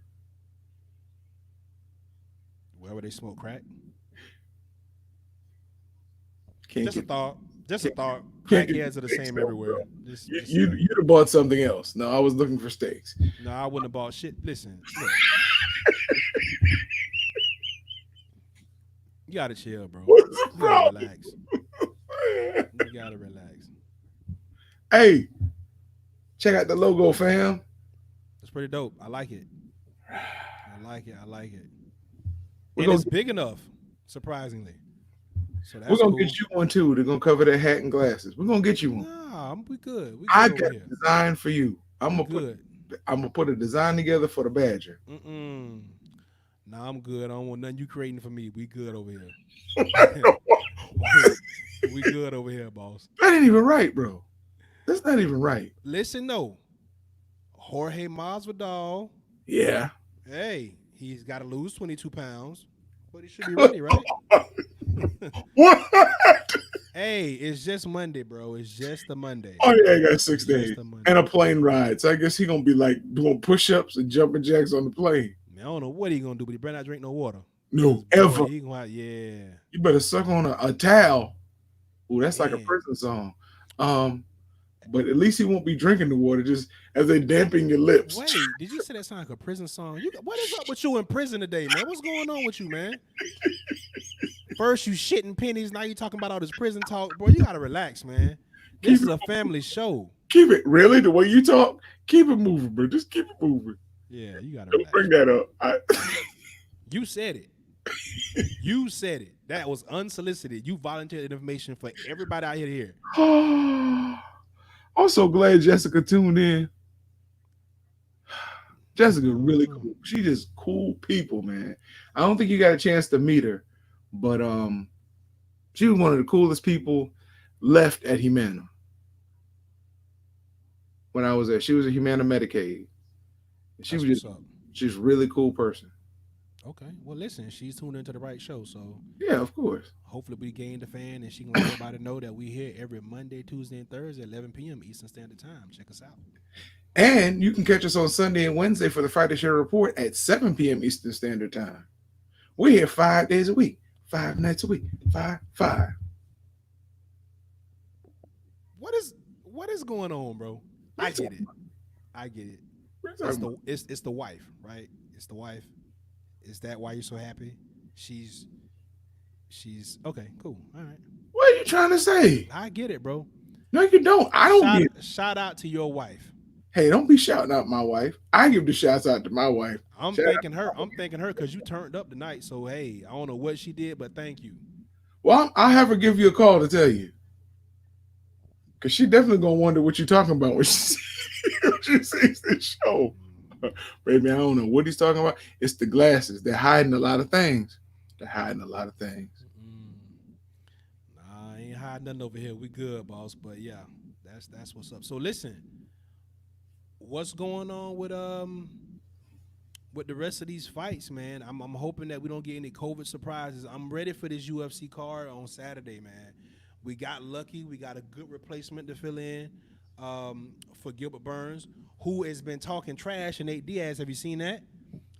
Wherever they smoke crack. Can't Just a get, thought. Just a thought. can't get Crackheads are the steaks, same though, everywhere. bro. Just you'd have bought something else. No, I was looking for steaks. no, I wouldn't have bought shit. Listen, look. You gotta chill, bro. What's the You gotta problem? relax. You gotta relax. Hey, check out the logo, fam. It's pretty dope. I like it. I like it. I like it. We're And gonna it's big enough, surprisingly. So that's we're gonna cool. get you one too. They're gonna cover that hat and glasses. We're gonna get you one. Nah, we good. We I good got over a here. design for you. I'm We gonna good. put a design together for the Badger. Nah, I'm good. I don't want nothing you creating for me. We good over here. We good over here, boss. That ain't even right, bro. That's not even right. Listen, no. Jorge Masvidal, Yeah. hey, he's got to lose 22 pounds, but he should be ready, right? What? Hey, it's just Monday, bro. It's just a Monday. Oh yeah, I got 6 It's days just a Monday. and a plane ride. So I guess he gonna be like doing push-ups and jumping jacks on the plane. Man, I don't know what he gonna do, but he better not drink no water. No, 'Cause, ever. boy, he gonna have, yeah. You better suck on a towel. Ooh, that's like a Man. prison song. But at least he won't be drinking the water just as they dampen your lips. Wait, did you say that sound like a prison song? What is up with you in prison today, man? What's going on with you, man? First you shitting pennies, now you talking about all this prison talk, bro. You gotta relax, man. This is a family show. Keep it really the way you talk. Keep it moving, bro. Just keep it moving. Yeah, you gotta Don't relax. bring that up. You said it. You said it. That was unsolicited. You volunteered information for everybody out here to hear. I'm so glad Jessica tuned in. Jessica really cool. She just cool people, man. I don't think you got a chance to meet her, but she was one of the coolest people left at Humana when I was there. She was a Humana Medicaid. She That's was just what's up. she's a really cool person. Okay. Well, listen, she's tuned into the right show, so Yeah, of course. hopefully we gained a fan, and she can let everybody know that we here every Monday, Tuesday, and Thursday at 11 p.m. Eastern Standard Time. Check us out. And you can catch us on Sunday and Wednesday for the Friday Show Report at 7 p.m. Eastern Standard Time. We're here 5 days a week, 5 nights a week, five. What is going on, bro? What are I you get talking it. about? I get it. What are you It's talking the about? it's the wife, right? It's the wife. Is that why you're so happy? She's she's okay, cool. All right. What are you trying to say? I get it, bro. No, you don't. I don't Shout get. shout out to your wife. Hey, don't be shouting out my wife. I give the shouts out to my wife. I'm Shout out. thanking her. I'm thanking her because you turned up tonight. So hey, I don't know what she did, but thank you. Well, I'll have her give you a call to tell you. Because she definitely going to wonder what you're talking about when when she sees this show. Baby, I don't know what he's talking about. It's the glasses. They're hiding a lot of things. They're hiding a lot of things. Mm. Nah, I ain't hiding nothing over here. We good, boss. But yeah, that's what's up. So listen, what's going on with the rest of these fights, man? I'm hoping that we don't get any COVID surprises. I'm ready for this UFC card on Saturday, man. We got lucky. We got a good replacement to fill in for Gilbert Burns, who has been talking trash. And Nate Diaz, have you seen that?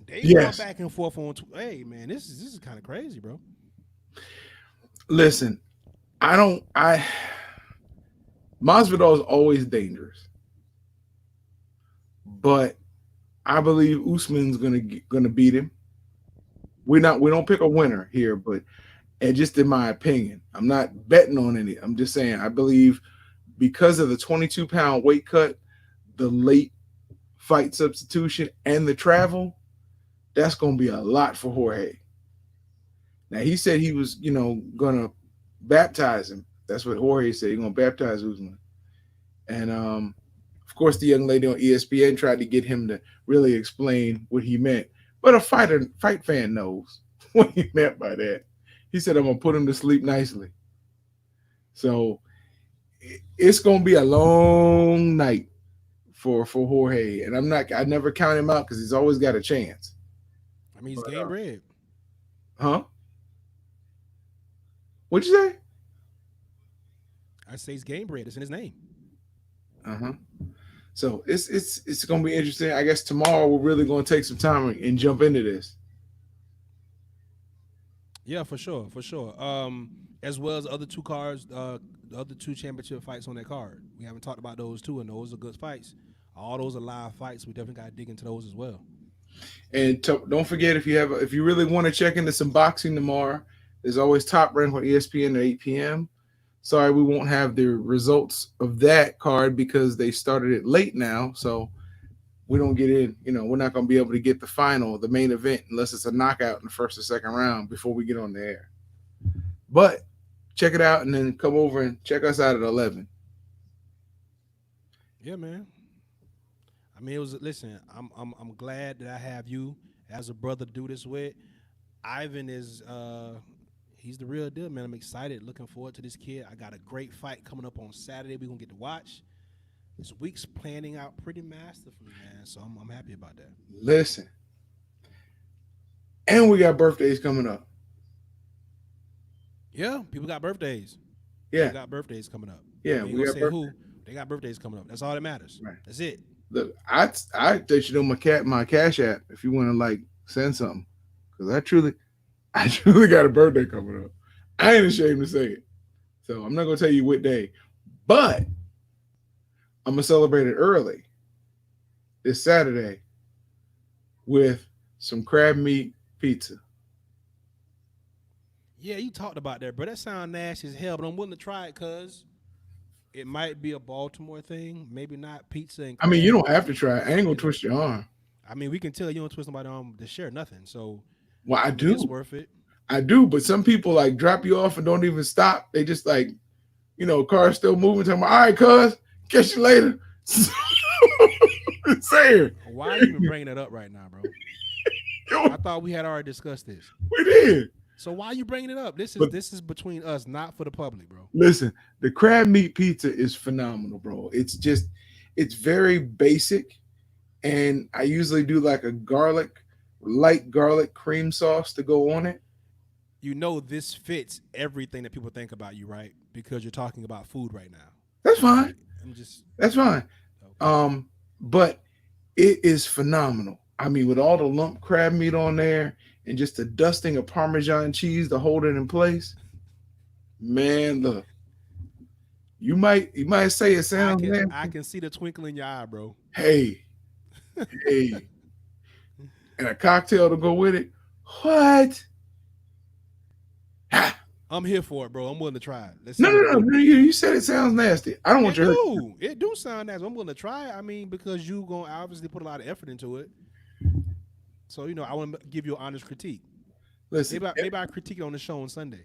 They going Yes. back and forth on. Hey, man, this is kind of crazy, bro. Listen, I Masvidal is always dangerous, but I believe Usman's gonna beat him. We don't pick a winner here, but and just in my opinion, I'm not betting on any. I'm just saying I believe because of the 22-pound weight cut, the late fight substitution, and the travel, that's gonna be a lot for Jorge. Now he said he was, gonna baptize him. That's what Jorge said. He's gonna baptize Usman. And of course, the young lady on ESPN tried to get him to really explain what he meant. But a fight fan knows what he meant by that. He said, "I'm gonna put him to sleep nicely." So it's gonna be a long night for Jorge, and I never count him out because he's always got a chance. I mean, he's But game bred. huh? What'd you say? I say he's game bred. It's in his name. Uh huh. So it's gonna be interesting. I guess tomorrow we're really gonna take some time and jump into this. Yeah, for sure, for sure. As well as other two cards, the other two championship fights on that card. We haven't talked about those two, and those are good fights. All those are live fights. We definitely got to dig into those as well. And don't forget if you really want to check into some boxing tomorrow, there's always Top Rank on ESPN at 8 p.m. Sorry, we won't have the results of that card because they started it late now. So we don't get in. We're not going to be able to get the final, the main event, unless it's a knockout in the first or second round before we get on the air. But check it out and then come over and check us out at 11. Yeah, man. I mean, it was. Listen, I'm glad that I have you as a brother to do this with. Ivan is he's the real deal, man. I'm excited, looking forward to this kid. I got a great fight coming up on Saturday. We're gonna get to watch. This week's planning out pretty masterfully, man. So I'm happy about that. Listen, and we got birthdays coming up. Yeah, people got birthdays. People Yeah, got birthdays coming up. yeah, We ain't we gonna got say birthdays. who. They got birthdays coming up. That's all that matters. Right. That's it. Look, I let you know my cash app if you want to like send something because I truly got a birthday coming up. I ain't ashamed to say it, so I'm not gonna tell you what day, but I'm gonna celebrate it early this Saturday with some crab meat pizza. Yeah, you talked about that, bro. That sound nasty as hell, but I'm willing to try it because it might be a Baltimore thing. Maybe not pizza and I mean, you crab. don't have to try it. I ain't gonna You know, twist your arm. I mean, we can tell you don't twist nobody arm to share nothing. So, Well, I mean, it's worth it. I do, but some people like drop you off and don't even stop. They just like, car's still moving. Talking about, all right, cuz, catch you later. Saying, Why are you even bringing it up right now, bro? I thought we had already discussed this. we did. So why are you bringing it up? But This is between us, not for the public, bro. listen, the crab meat pizza is phenomenal, bro. It's very basic, and I usually do like a garlic light garlic cream sauce to go on it. You know this fits everything that people think about you, right? Because you're talking about food right now. That's fine. Like I'm just That's fine. okay. But it is phenomenal. I mean, with all the lump crab meat on there and just a dusting of Parmesan cheese to hold it in place, man, look, you might say it sounds I nasty. can see the twinkle in your eye, bro. Hey, hey, and a cocktail to go with it. What? Ha! I'm here for it, bro. I'm willing to try it. Let's see No, no, what it no, do. no. You said it sounds nasty. I don't want It you to hurt. do. It do sound nice. I'm willing to try it. I mean, because you gonna obviously put a lot of effort into it. So I want to give you an honest critique. Listen, Maybe I critique it on the show on Sunday.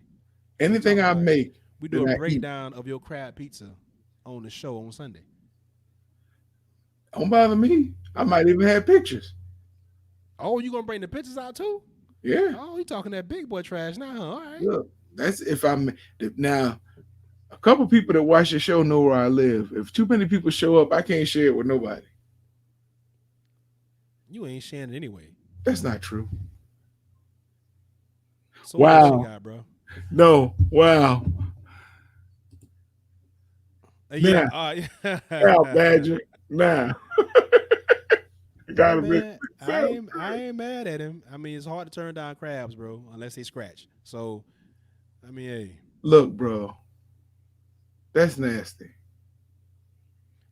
We anything talk I about it. make We do that a I eat, breakdown of your crab pizza on the show on Sunday. don't bother me. I might even have pictures. Oh, you gonna bring the pictures out too? Yeah. Oh, you talking that big boy trash now, huh? All right. Look, that's if I'm now. A couple people that watch the show know where I live. If too many people show up, I can't share it with nobody. You ain't sharing it anyway. That's not true. So what else you Wow. got, bro? No. Wow. Yeah. Nah. Wow, Badger. Nah. Hey Gotta be. man, I ain't mad at him. I mean, it's hard to turn down crabs, bro, unless they scratch. So, I mean, hey, Look, bro. That's nasty.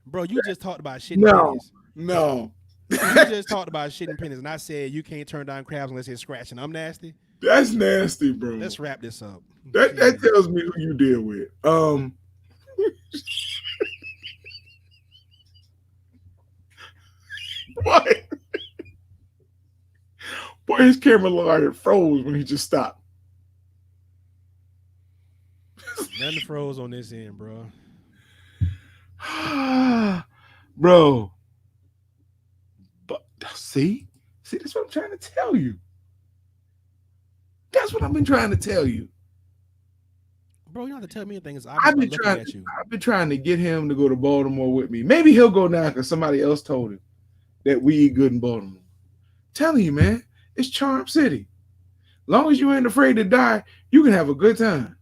bro, you just talked about shitting No. pennies. No. You just talked about shitting pennies, and I said you can't turn down crabs unless they're scratching. I'm nasty. That's nasty, bro. Let's wrap this up. That Jesus. tells me who you deal with. What? Boy, his camera light froze when he just stopped. Nothing froze on this end, bro. Bro. But see, that's what I'm trying to tell you. That's what I've been trying to tell you. Bro, you don't have to tell me anything. It's obvious by looking at you. I've been trying to get him to go to Baltimore with me. Maybe he'll go now because somebody else told him that we eat good in Baltimore. Telling you, man, it's Charm City. Long as you ain't afraid to die, you can have a good time.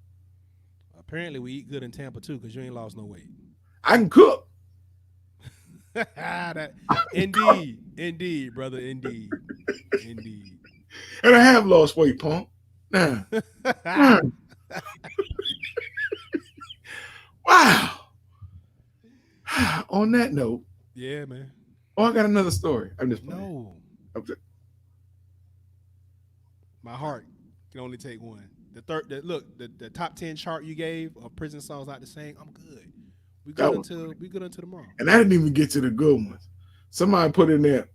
Apparently, we eat good in Tampa too, because you ain't lost no weight. I can cook. Indeed, brother, indeed. And I have lost weight, punk. Nah. Wow. On that note, Yeah, man. oh, I got another story. I'm just playing. No, my heart can only take one. The top 10 chart you gave of prison songs not to sing. I'm good. We good until tomorrow. And I didn't even get to the good ones. Somebody put in there,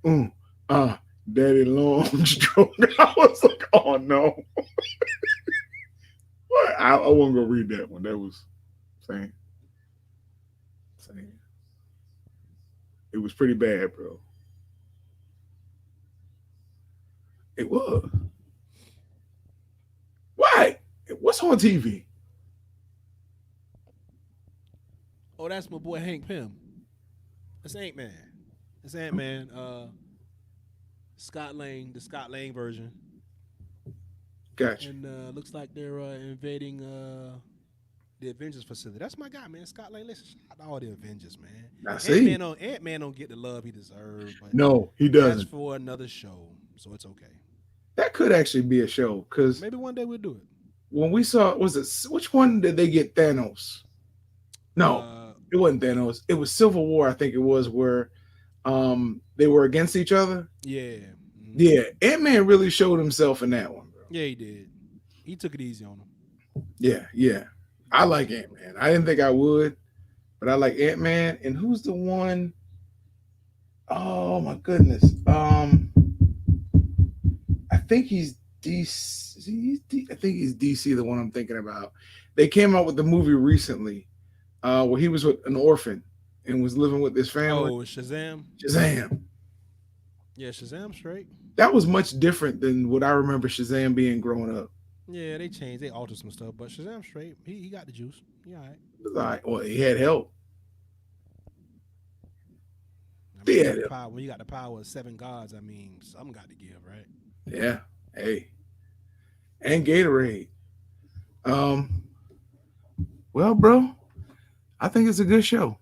Daddy Long Stroke. I was like, oh no. What? I won't go read that one. That was saying. It was pretty bad, bro. It was. Why? What's on TV? Oh, that's my boy Hank Pym. That's Ant-Man. That's Ant-Man. Scott Lang, the Scott Lang version. Gotcha. And looks like they're invading the Avengers facility. That's my guy, man. Scott Lang. Listen, shout out to all the Avengers, man. I see. Ant-Man don't get the love he deserves. But No, he doesn't. that's for another show, so it's okay. That could actually be a show because Maybe one day we'll do it. when we saw, which one did they get Thanos? No, it wasn't Thanos. It was Civil War, I think it was, where they were against each other. Yeah. Mm-hmm. Yeah, Ant-Man really showed himself in that one, bro. Yeah, he did. He took it easy on him. Yeah. I like Ant-Man. I didn't think I would, but I like Ant-Man. And who's the one? Oh my goodness. I think he's DC. I think he's DC, the one I'm thinking about. They came out with the movie recently, where he was with an orphan and was living with his family. Oh, Shazam. Yeah, Shazam straight. That was much different than what I remember Shazam being growing up. Yeah, they changed. They altered some stuff, but Shazam straight. He got the juice. Yeah, all right. All right. Well, he had help. I mean, when you got the power of 7 gods, I mean, some got to give, right? Yeah. Hey. And Gatorade. Um, well, bro, I think it's a good show.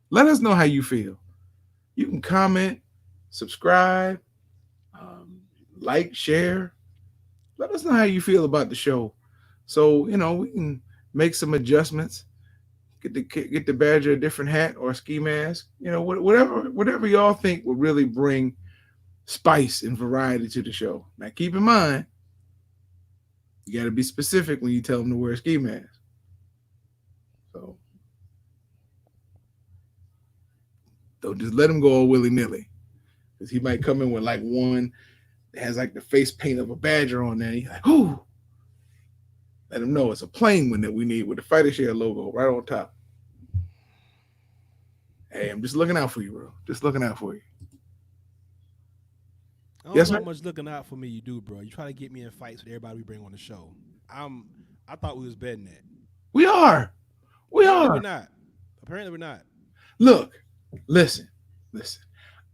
Let us know how you feel. You can comment, subscribe, um, like, share. Let us know how you feel about the show. So, we can make some adjustments. Get the badger a different hat or a ski mask. Whatever y'all think would really bring spice and variety to the show. Now, keep in mind, you got to be specific when you tell them to wear a ski mask. So don't just let him go all willy nilly, because he might come in with like one that has like the face paint of a badger on there. And he's like, "Whoo!" Let him know it's a plain one that we need with the Fighter Share logo right on top. Hey, I'm just looking out for you, bro. Just looking out for you. I don't Yes, know how sir. much looking out for me you do, bro. You try to get me in fights with everybody we bring on the show. I'm. I thought we was betting that. We are. We Apparently we're are. not. Apparently we're not. Look, listen.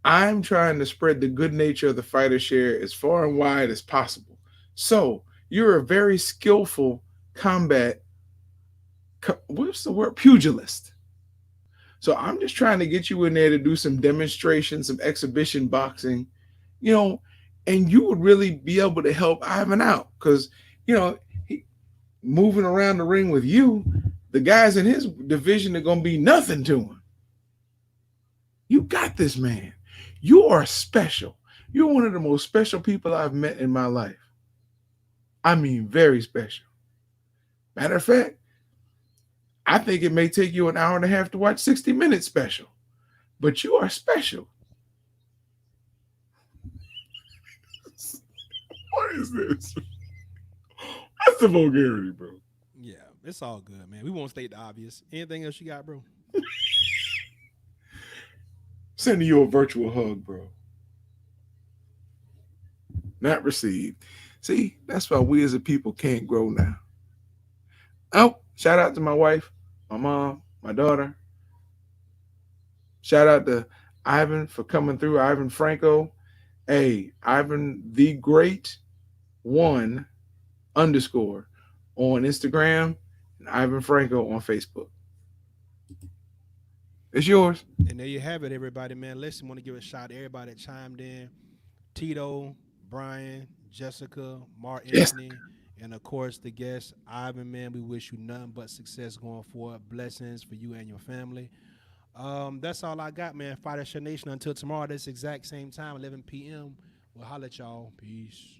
I'm trying to spread the good nature of the Fighter Share as far and wide as possible. So you're a very skillful combat. What's the word? Pugilist. So I'm just trying to get you in there to do some demonstration, some exhibition boxing, you know, and you would really be able to help Ivan out because, he, moving around the ring with you, the guys in his division are going to be nothing to him. You got this, man. You are special. You're one of the most special people I've met in my life. I mean, very special. Matter of fact, I think it may take you an hour and a half to watch 60 Minutes special, but you are special. What is this? That's the vulgarity, bro. Yeah, it's all good, man. We won't state the obvious. Anything else you got, bro? Sending you a virtual hug, bro. Not received. See, that's why we as a people can't grow now. Oh, shout out to my wife, my mom, my daughter. Shout out to Ivan for coming through, Ivan Franco. Hey, Ivan the Great One underscore on Instagram and Ivan Franco on Facebook. It's yours. And there you have it, everybody, man. Listen, want to give a shout out to everybody that chimed in. Tito, Brian, Jessica, Mark Yes. Anthony, and of course the guest, Ivan, man. We wish you nothing but success going forward. Blessings for you and your family. That's all I got, man. Fight Share Nation until tomorrow, this exact same time, 11 p.m. We'll holler at y'all. Peace.